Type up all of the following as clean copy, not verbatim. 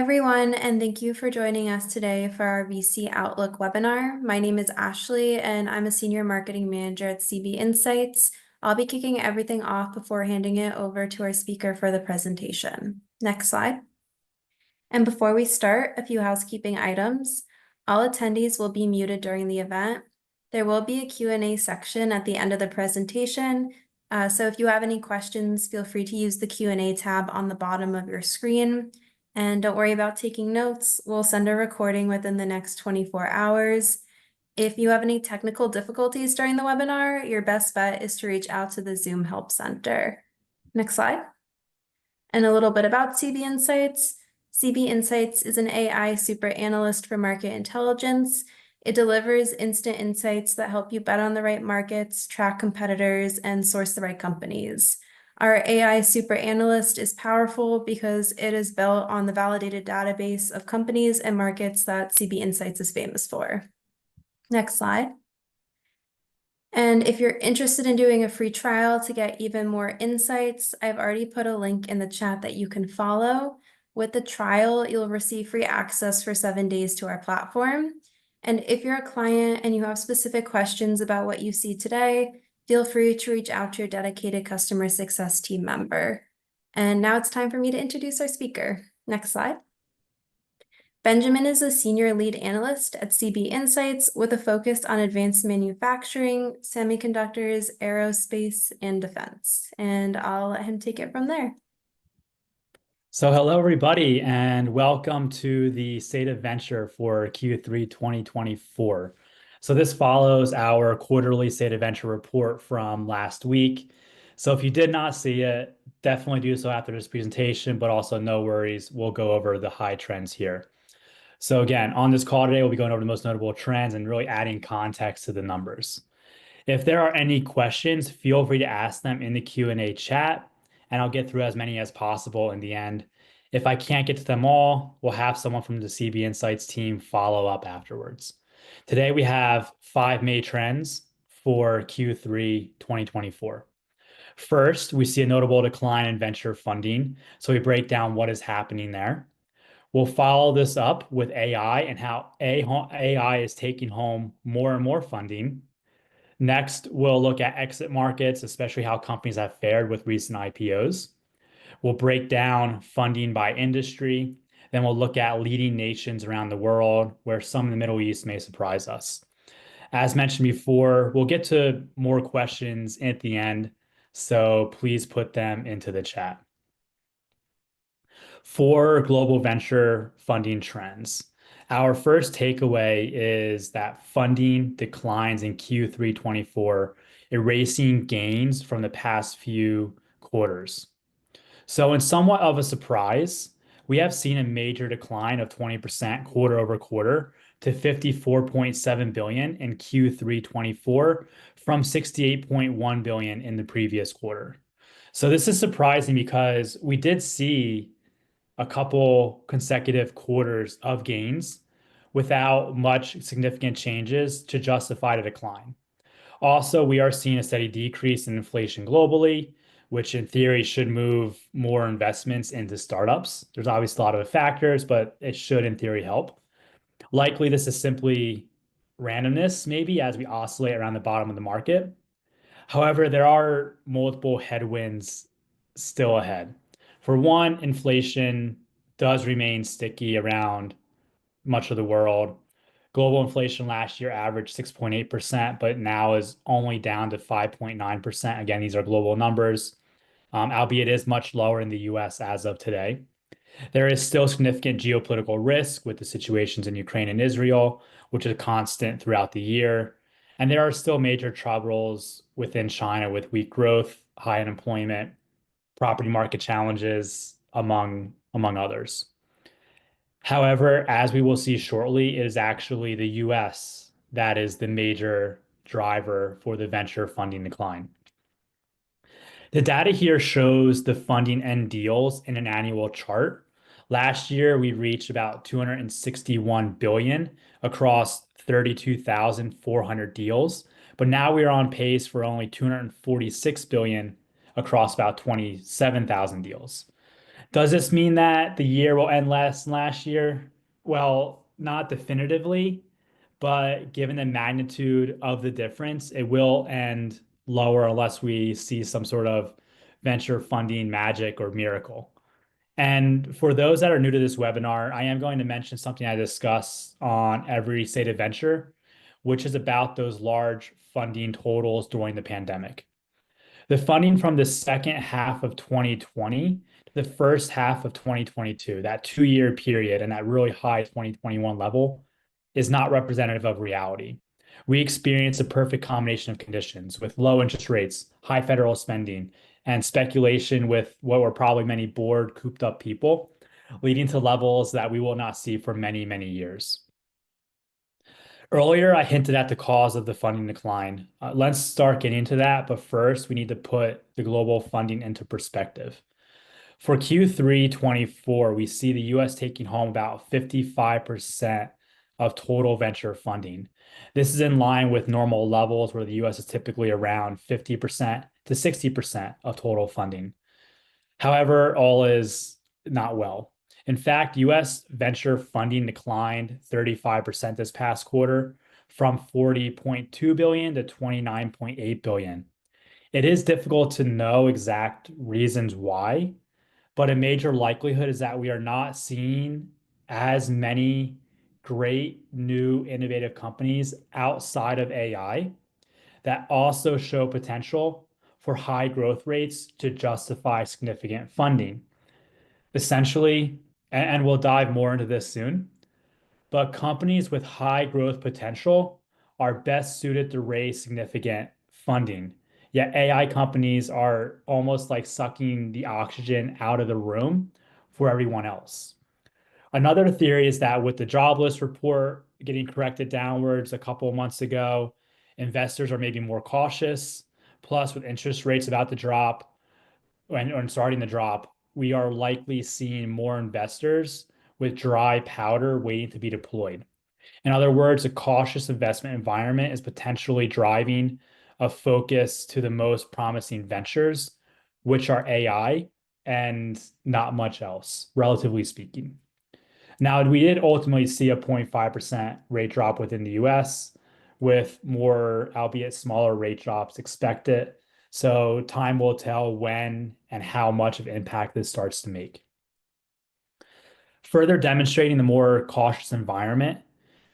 everyone, and thank you for joining us today for our VC Outlook webinar. My name is Ashley, and I'm a Senior Marketing Manager at CB Insights. I'll be kicking everything off before handing it over to our speaker for the presentation. Next slide. And before we start, a few housekeeping items. All attendees will be muted during the event. There will be a Q&A section at the end of the presentation. So if you have any questions, feel free to use the Q&A tab on the bottom of your screen. And don't worry about taking notes. We'll send a recording within the next 24 hours. If you have any technical difficulties during the webinar, your best bet is to reach out to the Zoom Help Center. Next slide. And a little bit about CB Insights. CB Insights is an AI super analyst for market intelligence. It delivers instant insights that help you bet on the right markets, track competitors, and source the right companies. Our AI super analyst is powerful because it is built on the validated database of companies and markets that CB Insights is famous for. Next slide. And if you're interested in doing a free trial to get even more insights, I've already put a link in the chat that you can follow. With the trial, you'll receive free access for 7 days to our platform. And if you're a client and you have specific questions about what you see today, feel free to reach out to your dedicated customer success team member. And now it's time for me to introduce our speaker. Next slide. Benjamin is a Senior Lead Analyst at CB Insights with a focus on advanced manufacturing, semiconductors, aerospace, and defense. And I'll let him take it from there. So hello, everybody, and welcome to the State of Venture for Q3 2024. So this follows our quarterly State of Venture report from last week. So if you did not see it, definitely do so after this presentation, but also no worries, we'll go over the high trends here. So again, on this call today, we'll be going over the most notable trends and really adding context to the numbers. If there are any questions, feel free to ask them in the Q&A chat, and I'll get through as many as possible in the end. If I can't get to them all, we'll have someone from the CB Insights team follow up afterwards. Today, we have 5 main trends for Q3 2024. First, we see a notable decline in venture funding, so we break down what is happening there. We'll follow this up with AI and how AI is taking home more and more funding. Next, we'll look at exit markets, especially how companies have fared with recent IPOs. We'll break down funding by industry. Then we'll look at leading nations around the world where some in the Middle East may surprise us. As mentioned before, we'll get to more questions at the end, so please put them into the chat. For global venture funding trends, our first takeaway is that funding declines in Q3 24, erasing gains from the past few quarters. So in somewhat of a surprise, we have seen a major decline of 20% quarter over quarter to 54.7 billion in Q3 24 from 68.1 billion in the previous quarter. So this is surprising because we did see a couple consecutive quarters of gains without much significant changes to justify the decline. Also, we are seeing a steady decrease in inflation globally, which in theory should move more investments into startups. There's obviously a lot of factors, but it should in theory help. Likely, this is simply randomness, maybe, as we oscillate around the bottom of the market. However, there are multiple headwinds still ahead. For one, inflation does remain sticky around much of the world. Global inflation last year averaged 6.8%, but now is only down to 5.9%. Again, these are global numbers, albeit it is much lower in the US as of today. There is still significant geopolitical risk with the situations in Ukraine and Israel, which is constant throughout the year. And there are still major troubles within China with weak growth, high unemployment, property market challenges, among others. However, as we will see shortly, it is actually the US that is the major driver for the venture funding decline. The data here shows the funding end deals in an annual chart. Last year, we reached about 261 billion across 32,400 deals, but now we are on pace for only 246 billion across about 27,000 deals. Does this mean that the year will end less than last year? Well, not definitively, but given the magnitude of the difference, it will end lower unless we see some sort of venture funding magic or miracle. And for those that are new to this webinar, I am going to mention something I discuss on every State of Venture, which is about those large funding totals during the pandemic. The funding from the second half of 2020 to the first half of 2022, that 2 year period and that really high 2021 level, is not representative of reality. We experienced a perfect combination of conditions with low interest rates, high federal spending, and speculation with what were probably many bored, cooped up people, leading to levels that we will not see for many, many years. Earlier, I hinted at the cause of the funding decline. Let's start getting into that, but first, we need to put the global funding into perspective. For Q3’24, we see the US taking home about 55% of total venture funding. This is in line with normal levels where the US is typically around 50% to 60% of total funding. However, all is not well. In fact, US venture funding declined 35% this past quarter from 40.2 billion to 29.8 billion. It is difficult to know exact reasons why, but a major likelihood is that we are not seeing as many great new innovative companies outside of AI that also show potential for high growth rates to justify significant funding. Essentially, and we'll dive more into this soon, but companies with high growth potential are best suited to raise significant funding. Yet AI companies are almost like sucking the oxygen out of the room for everyone else. Another theory is that with the jobless report getting corrected downwards a couple of months ago, investors are maybe more cautious. Plus, with interest rates about to drop and starting to drop, we are likely seeing more investors with dry powder waiting to be deployed. In other words, a cautious investment environment is potentially driving a focus to the most promising ventures, which are AI and not much else, relatively speaking. Now, we did ultimately see a 0.5% rate drop within the US, with more, albeit smaller, rate drops expected. So, time will tell when and how much of impact this starts to make. Further demonstrating the more cautious environment,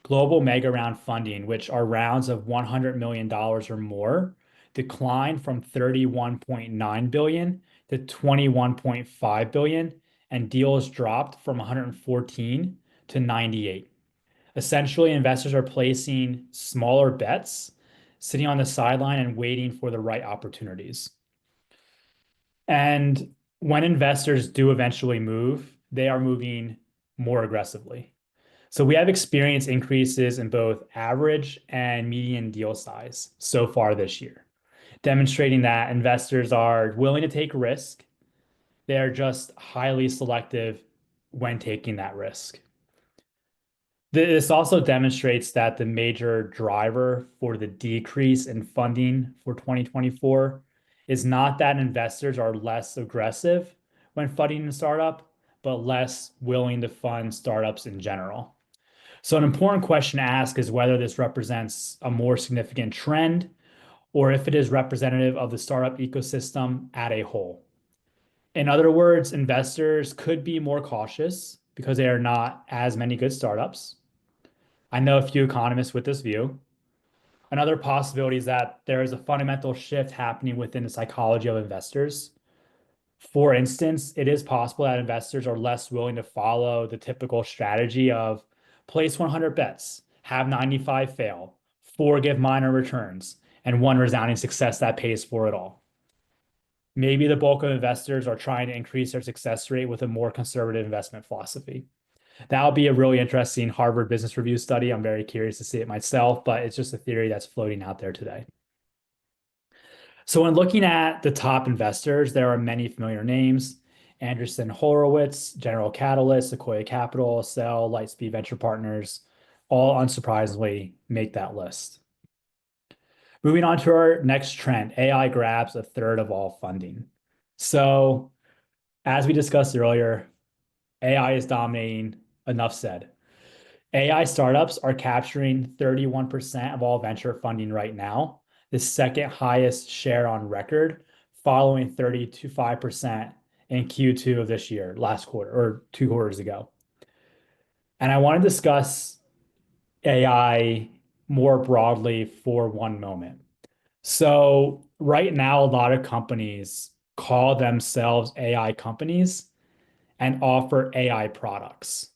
global mega round funding, which are rounds of $100 million or more, declined from 31.9 billion to 21.5 billion, and deals dropped from 114 to 98. Essentially, investors are placing smaller bets, sitting on the sideline and waiting for the right opportunities. And when investors do eventually move, they are moving more aggressively. So we have experienced increases in both average and median deal size so far this year, demonstrating that investors are willing to take risk. They are just highly selective when taking that risk. This also demonstrates that the major driver for the decrease in funding for 2024 is not that investors are less aggressive when funding a startup, but less willing to fund startups in general. So an important question to ask is whether this represents a more significant trend or if it is representative of the startup ecosystem at a whole. In other words, investors could be more cautious because there are not as many good startups. I know a few economists with this view. Another possibility is that there is a fundamental shift happening within the psychology of investors. For instance, it is possible that investors are less willing to follow the typical strategy of place 100 bets, have 95 fail, 4 give minor returns, and 1 resounding success that pays for it all. Maybe the bulk of investors are trying to increase their success rate with a more conservative investment philosophy. That'll be a really interesting Harvard Business Review study. I'm very curious to see it myself, but it's just a theory that's floating out there today. So when looking at the top investors, there are many familiar names: Andreessen Horowitz, General Catalyst, Sequoia Capital, Cell, Lightspeed Venture Partners, all unsurprisingly make that list. Moving on to our next trend, AI grabs a third of all funding. So As we discussed earlier, AI is dominating. Enough said. AI startups are capturing 31% of all venture funding right now, the second highest share on record, following 30 to 5% in Q2 of this year, last quarter or 2 quarters ago. And I want to discuss AI more broadly for one moment. So, right now, a lot of companies call themselves AI companies and offer AI products.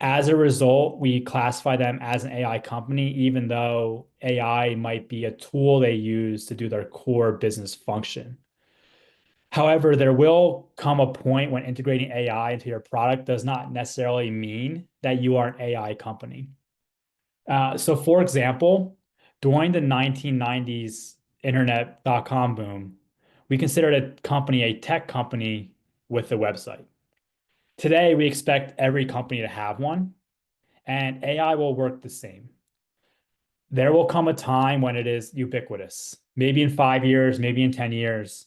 As a result, we classify them as an AI company, even though AI might be a tool they use to do their core business function. However, there will come a point when integrating AI into your product does not necessarily mean that you are an AI company. So, for example, during the 1990s internet.com boom, we considered a company a tech company with a website. Today, we expect every company to have one, and AI will work the same. There will come a time when it is ubiquitous. Maybe in 5 years, maybe in 10 years,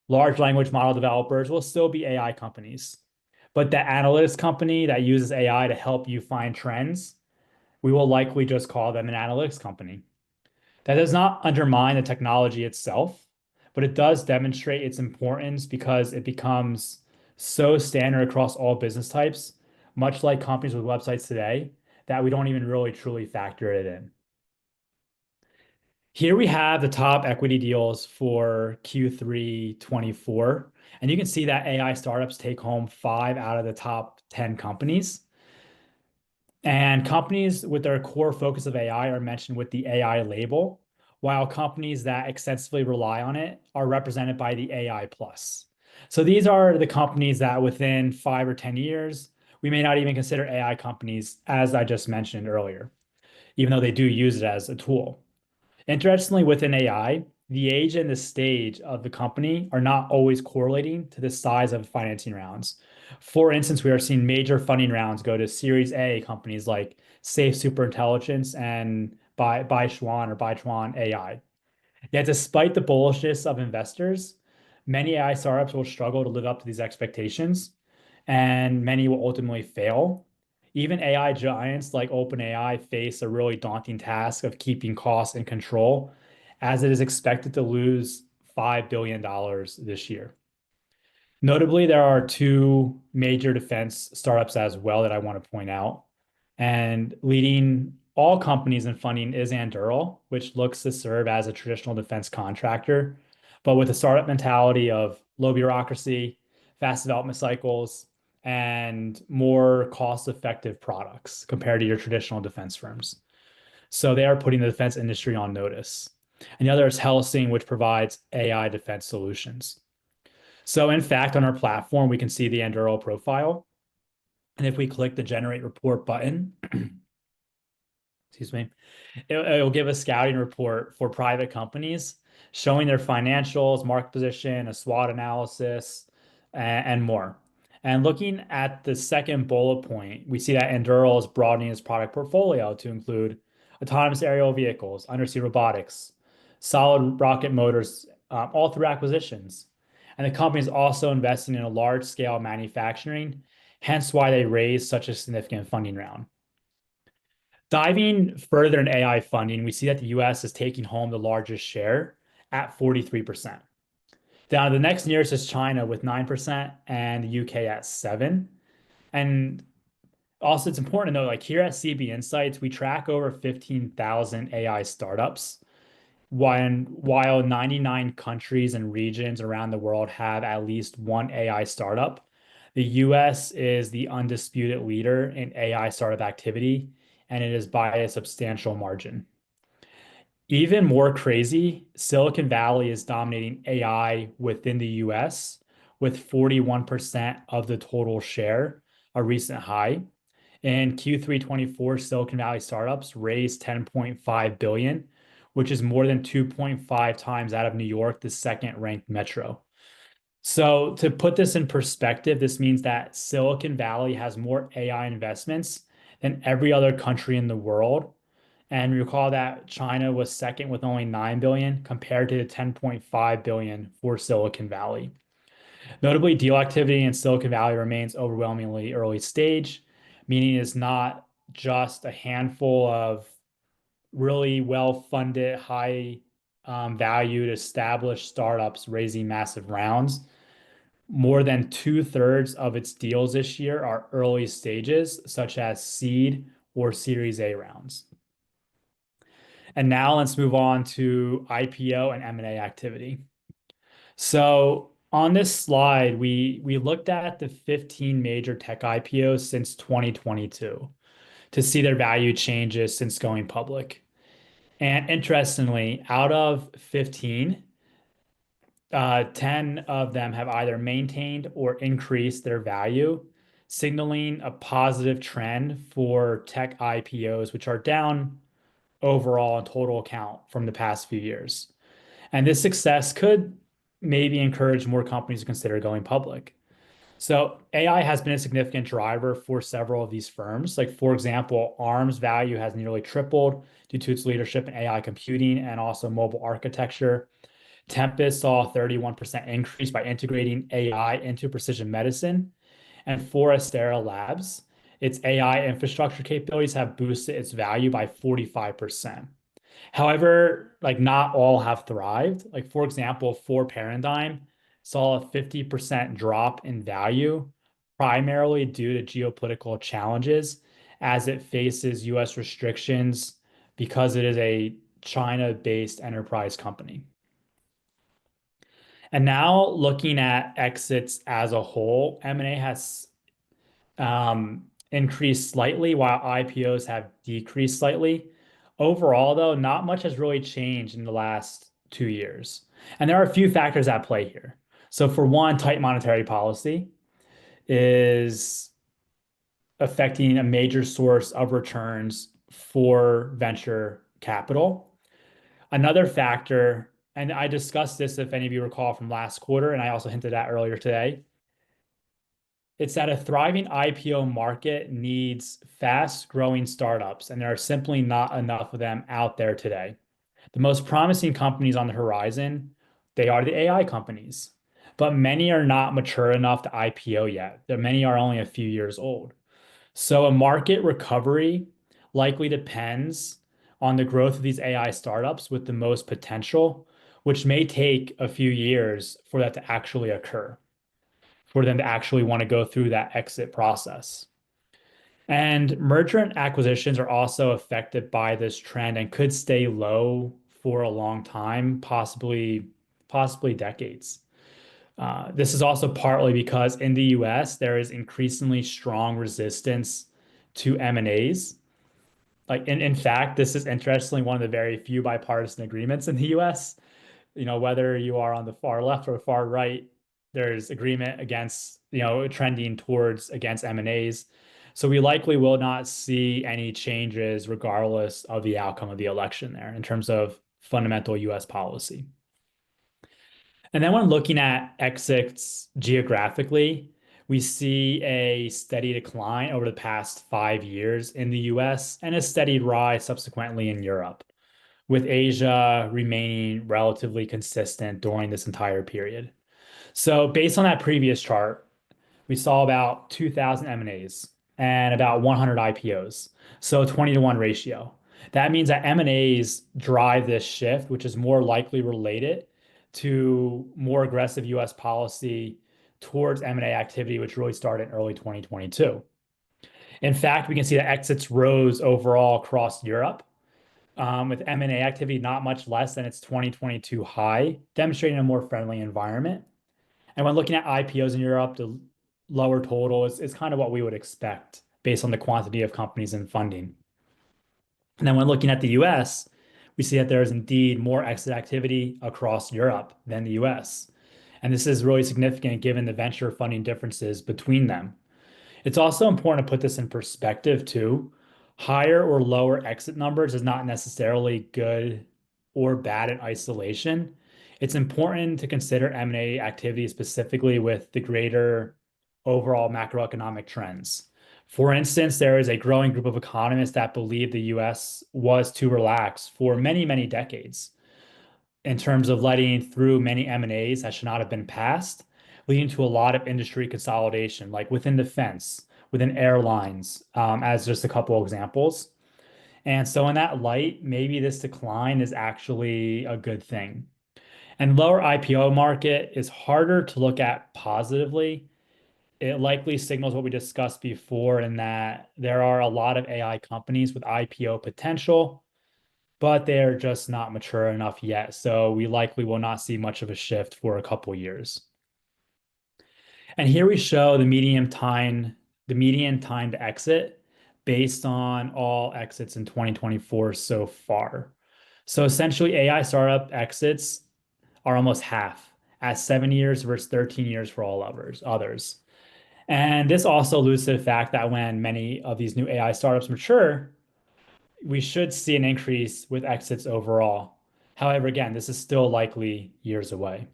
large language model developers will still be AI companies. But the analytics company that uses AI to help you find trends, we will likely just call them an analytics company. That does not undermine the technology itself, but it does demonstrate its importance because it becomes so standard across all business types, much like companies with websites today, that we don't even really truly factor it in. Here we have the top equity deals for Q3 '24, and you can see that AI startups take home 5 out of the top 10 companies. And companies with their core focus of AI are mentioned with the AI label, while companies that extensively rely on it are represented by the AI plus. So these are the companies that within 5 or 10 years, we may not even consider AI companies, as I just mentioned earlier, even though they do use it as a tool. Interestingly, within AI, the age and the stage of the company are not always correlating to the size of financing rounds. For instance, we are seeing major funding rounds go to Series A companies like Safe Superintelligence and Baichuan or Baichuan AI. Yet, despite the bullishness of investors, many AI startups will struggle to live up to these expectations, and many will ultimately fail. Even AI giants like OpenAI face a really daunting task of keeping costs in control, as it is expected to lose $5 billion this year. Notably, there are two major defense startups as well that I want to point out. And leading all companies in funding is Anduril, which looks to serve as a traditional defense contractor, but with a startup mentality of low bureaucracy, fast development cycles, and more cost-effective products compared to your traditional defense firms. So they are putting the defense industry on notice. And the other is Helsing, which provides AI defense solutions. So in fact, on our platform, we can see the Anduril profile. And if we click the generate report button, excuse me, it'll give a scouting report for private companies showing their financials, market position, a SWOT analysis, and more. And looking at the second bullet point, we see that Anduril is broadening its product portfolio to include autonomous aerial vehicles, undersea robotics, solid rocket motors, all through acquisitions. And the company is also investing in a large scale manufacturing, hence why they raised such a significant funding round. Diving further in AI funding, we see that the US is taking home the largest share at 43%. Down the next nearest is China with 9% and the UK at 7%. And also it's important to know, like here at CB Insights, we track over 15,000 AI startups, while 99 countries and regions around the world have at least one AI startup. The US is the undisputed leader in AI startup activity, and it is by a substantial margin. Even more crazy, Silicon Valley is dominating AI within the US with 41% of the total share, a recent high. In Q3 '24, Silicon Valley startups raised 10.5 billion, which is more than 2.5 times out of New York, the second ranked metro. So to put this in perspective, this means that Silicon Valley has more AI investments than every other country in the world. And recall that China was second with only 9 billion compared to the 10.5 billion for Silicon Valley. Notably, deal activity in Silicon Valley remains overwhelmingly early stage, meaning it's not just a handful of really well-funded, high valued established startups raising massive rounds. More than two-thirds of its deals this year are early stages, such as seed or Series A rounds. And now let's move on to IPO and M&A activity. So on this slide, we looked at the 15 major tech IPOs since 2022 to see their value changes since going public. And interestingly, out of 15, 10 of them have either maintained or increased their value, signaling a positive trend for tech IPOs, which are down overall in total count from the past few years. And this success could maybe encourage more companies to consider going public. So AI has been a significant driver for several of these firms. Like, for example, ARM's value has nearly tripled due to its leadership in AI computing and also mobile architecture. Tempest saw a 31% increase by integrating AI into precision medicine. And Forastera Labs, its AI infrastructure capabilities have boosted its value by 45%. However, like not all have thrived. Like for example, For Paradigm saw a 50% drop in value, primarily due to geopolitical challenges as it faces US restrictions because it is a China-based enterprise company. And now looking at exits as a whole, M&A has increased slightly while IPOs have decreased slightly. Overall, though, not much has really changed in the last 2 years. And there are a few factors at play here. So, for one, tight monetary policy is affecting a major source of returns for venture capital. Another factor, and I discussed this if any of you recall from last quarter, and I also hinted at earlier today, it's that a thriving IPO market needs fast-growing startups, and there are simply not enough of them out there today. The most promising companies on the horizon, they are the AI companies, but many are not mature enough to IPO yet. Many are only a few years old. So a market recovery likely depends on the growth of these AI startups with the most potential, which may take a few years for that to actually occur, for them to actually want to go through that exit process. And merger and acquisitions are also affected by this trend and could stay low for a long time, possibly decades. This is also partly because in the US, there is increasingly strong resistance to M&As. Like in fact, this is interestingly one of the very few bipartisan agreements in the US. Whether you are on the far left or far right, there's agreement against, trending towards against M&As. So we likely will not see any changes regardless of the outcome of the election there in terms of fundamental US policy. And then when looking at exits geographically, we see a steady decline over the past 5 years in the US and a steady rise subsequently in Europe, with Asia remaining relatively consistent during this entire period. So based on that previous chart, we saw about 2,000 M&As and about 100 IPOs. So 20-to-1 ratio. That means that M&As drive this shift, which is more likely related to more aggressive US policy towards M&A activity, which really started in early 2022. In fact, we can see that exits rose overall across Europe, with M&A activity not much less than its 2022 high, demonstrating a more friendly environment. And when looking at IPOs in Europe, the lower total is kind of what we would expect based on the quantity of companies and funding. And then when looking at the US, we see that there is indeed more exit activity across Europe than the US. And this is really significant given the venture funding differences between them. It's also important to put this in perspective too. Higher or lower exit numbers is not necessarily good or bad in isolation. It's important to consider M&A activity specifically with the greater overall macroeconomic trends. For instance, there is a growing group of economists that believe the US was too relaxed for many, many decades in terms of letting through many M&As that should not have been passed. leading to a lot of industry consolidation, like within defense, within airlines, as just a couple examples. And so, in that light, maybe this decline is actually a good thing. And lower IPO market is harder to look at positively. It likely signals what we discussed before in that there are a lot of AI companies with IPO potential, but they're just not mature enough yet. So we likely will not see much of a shift for a couple years. And here we show the median time to exit based on all exits in 2024 so far. So essentially, AI startup exits are almost half at 7 years versus 13 years for all others. And this also alludes to the fact that when many of these new AI startups mature, we should see an increase with exits overall. However, again, this is still likely years away.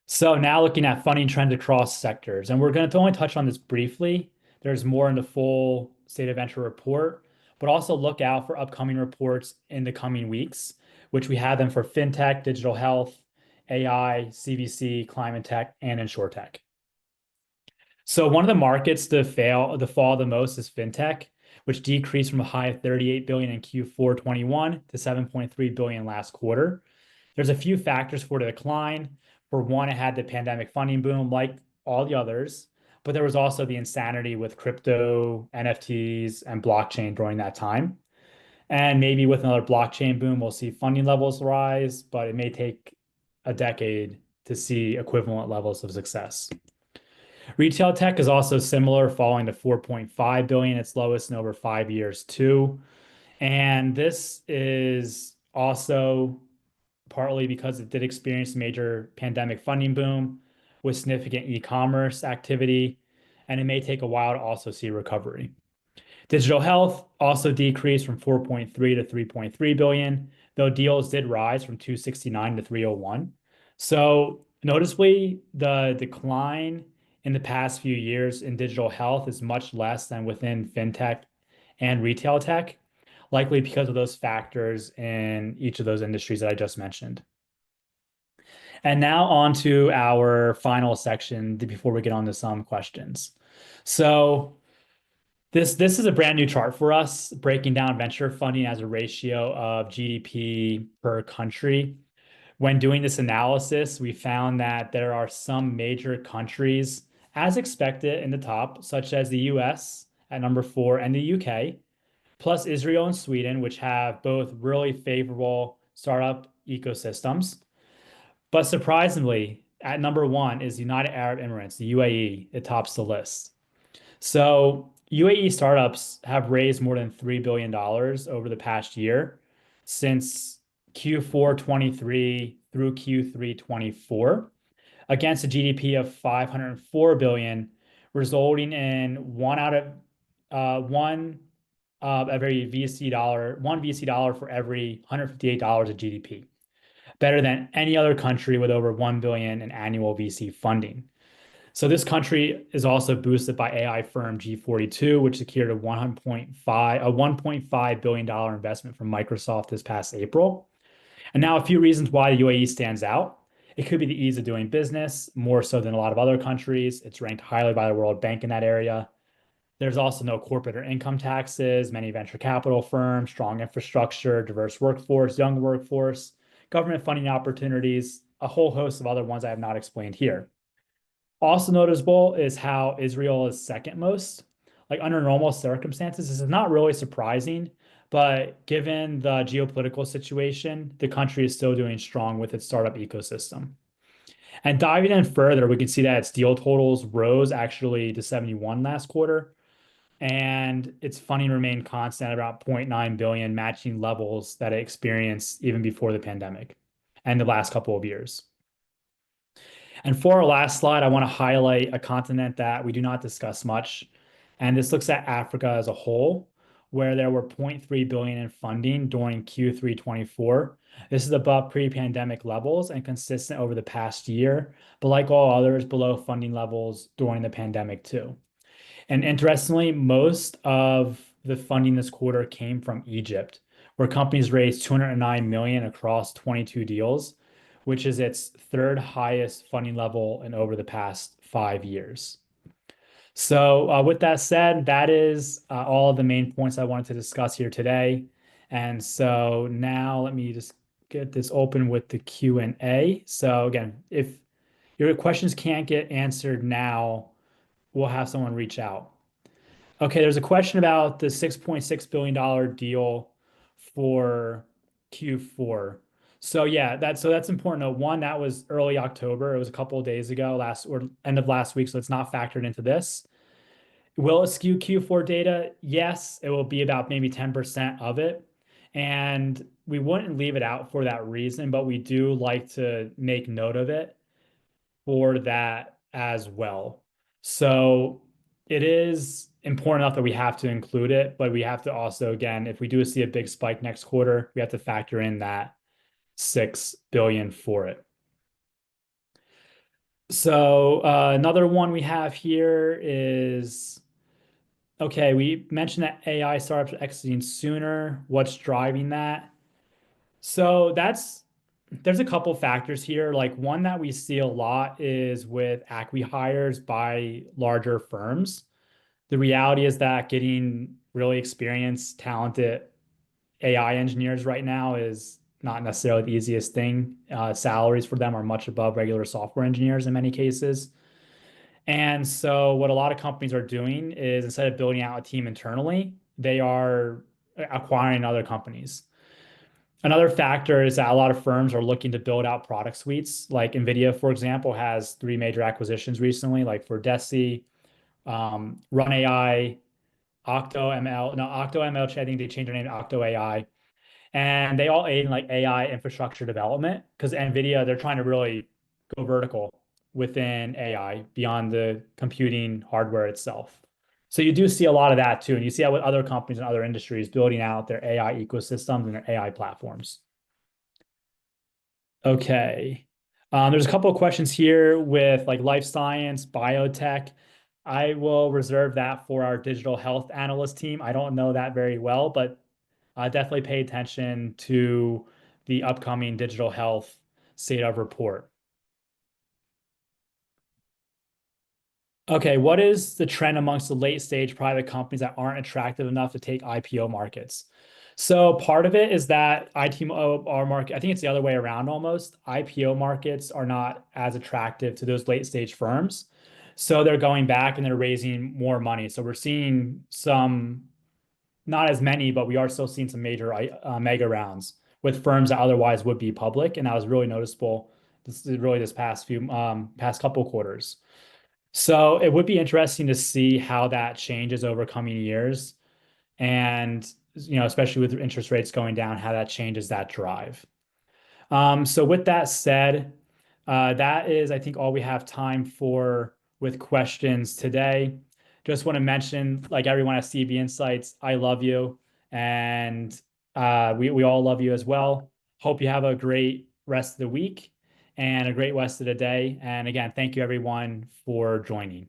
So now looking at funding trends across sectors, and we're going to only touch on this briefly. There's more in the full State of Venture report, but also look out for upcoming reports in the coming weeks, which we have them for fintech, digital health, AI, CVC, climate tech, and insurtech. So one of the markets to fall the most is fintech, which decreased from a high of 38 billion in Q4 21 to 7.3 billion last quarter. There's a few factors for the decline. For one, it had the pandemic funding boom like all the others, but there was also the insanity with crypto, NFTs, and blockchain during that time. And maybe with another blockchain boom, we'll see funding levels rise, but it may take a decade to see equivalent levels of success. Retail tech is also similar, falling to 4.5 billion, its lowest in over 5 years too. And this is also partly because it did experience a major pandemic funding boom with significant e-commerce activity, and it may take a while to also see recovery. Digital health also decreased from 4.3 to 3.3 billion, though deals did rise from 269 to 301. So noticeably, the decline in the past few years in digital health is much less than within fintech and retail tech, likely because of those factors in each of those industries that I just mentioned. And now on to our final section before we get on to some questions. So this is a brand new chart for us, breaking down venture funding as a ratio of GDP per country. When doing this analysis, we found that there are some major countries, as expected, in the top, such as the US at number 4 and the UK, plus Israel and Sweden, which have both really favorable startup ecosystems. But surprisingly, at number 1 is United Arab Emirates, the UAE. It tops the list. So UAE startups have raised more than $3 billion over the past year since Q4 23 through Q3 24 against a GDP of 504 billion, resulting in one every one VC dollar for every $158 of GDP, better than any other country with over 1 billion in annual VC funding. So this country is also boosted by AI firm G42, which secured a $1.5 billion investment from Microsoft this past April. And now a few reasons why the UAE stands out. It could be the ease of doing business, more so than a lot of other countries. It's ranked highly by the World Bank in that area. There's also no corporate or income taxes, many venture capital firms, strong infrastructure, diverse workforce, young workforce, government funding opportunities, a whole host of other ones I have not explained here. Also noticeable is how Israel is second most. Like under normal circumstances, this is not really surprising, but given the geopolitical situation, the country is still doing strong with its startup ecosystem. And diving in further, we can see that its deal totals rose actually to 71 last quarter, and its funding remained constant at about 0.9 billion, matching levels that it experienced even before the pandemic and the last couple of years. And for our last slide, I want to highlight a continent that we do not discuss much. And this looks at Africa as a whole, where there were 0.3 billion in funding during Q3 24. This is above pre-pandemic levels and consistent over the past year, but like all others, below funding levels during the pandemic too. And interestingly, most of the funding this quarter came from Egypt, where companies raised 209 million across 22 deals, which is its third highest funding level in over the past 5 years. So, with that said, that is all of the main points I wanted to discuss here today. And so now let me just get this open with the Q&A. So again, if your questions can't get answered now, we'll have someone reach out. Okay, there's a question about the $6.6 billion deal for Q4. So yeah, that's important. One, that was early October. It was a couple of days ago, last or end of last week, so it's not factored into this. Will it skew Q4 data? Yes, it will be about maybe 10% of it. And we wouldn't leave it out for that reason, but we do like to make note of it for that as well. So it is important enough that we have to include it, but we have to also, again, if we do see a big spike next quarter, we have to factor in that 6 billion for it. So another one we have here is, okay, we mentioned that AI startups are exiting sooner. What's driving that? So there's a couple factors here. Like one that we see a lot is with acqui-hires by larger firms. The reality is that getting really experienced, talented AI engineers right now is not necessarily the easiest thing. Salaries for them are much above regular software engineers in many cases. And so what a lot of companies are doing is instead of building out a team internally, they are acquiring other companies. Another factor is that a lot of firms are looking to build out product suites. Like NVIDIA, for example, has three major acquisitions recently, like for Deci, Run AI, OctoML. No, OctoML, I think they changed their name to Octo AI. And they all aid in like AI infrastructure development because NVIDIA, they're trying to really go vertical within AI beyond the computing hardware itself. So you do see a lot of that too. And you see that with other companies and other industries building out their AI ecosystems and their AI platforms. Okay. There's a couple of questions here with like life science, biotech. I will reserve that for our digital health analyst team. I don't know that very well, but definitely pay attention to the upcoming digital health state of report. Okay, what is the trend amongst the late stage private companies that aren't attractive enough to take IPO markets? So part of it is that IPO market, I think it's the other way around almost. IPO markets are not as attractive to those late stage firms. So they're going back and they're raising more money. So we're seeing some, not as many, but we are still seeing some major mega rounds with firms that otherwise would be public. And that was really noticeable. This is really this past couple quarters. So it would be interesting to see how that changes over coming years. And, especially with interest rates going down, how that changes that drive. So with that said, that is, I think, all we have time for with questions today. Just want to mention, like everyone at CB Insights, I love you, and we all love you as well. Hope you have a great rest of the week and a great rest of the day. And again, thank you everyone for joining.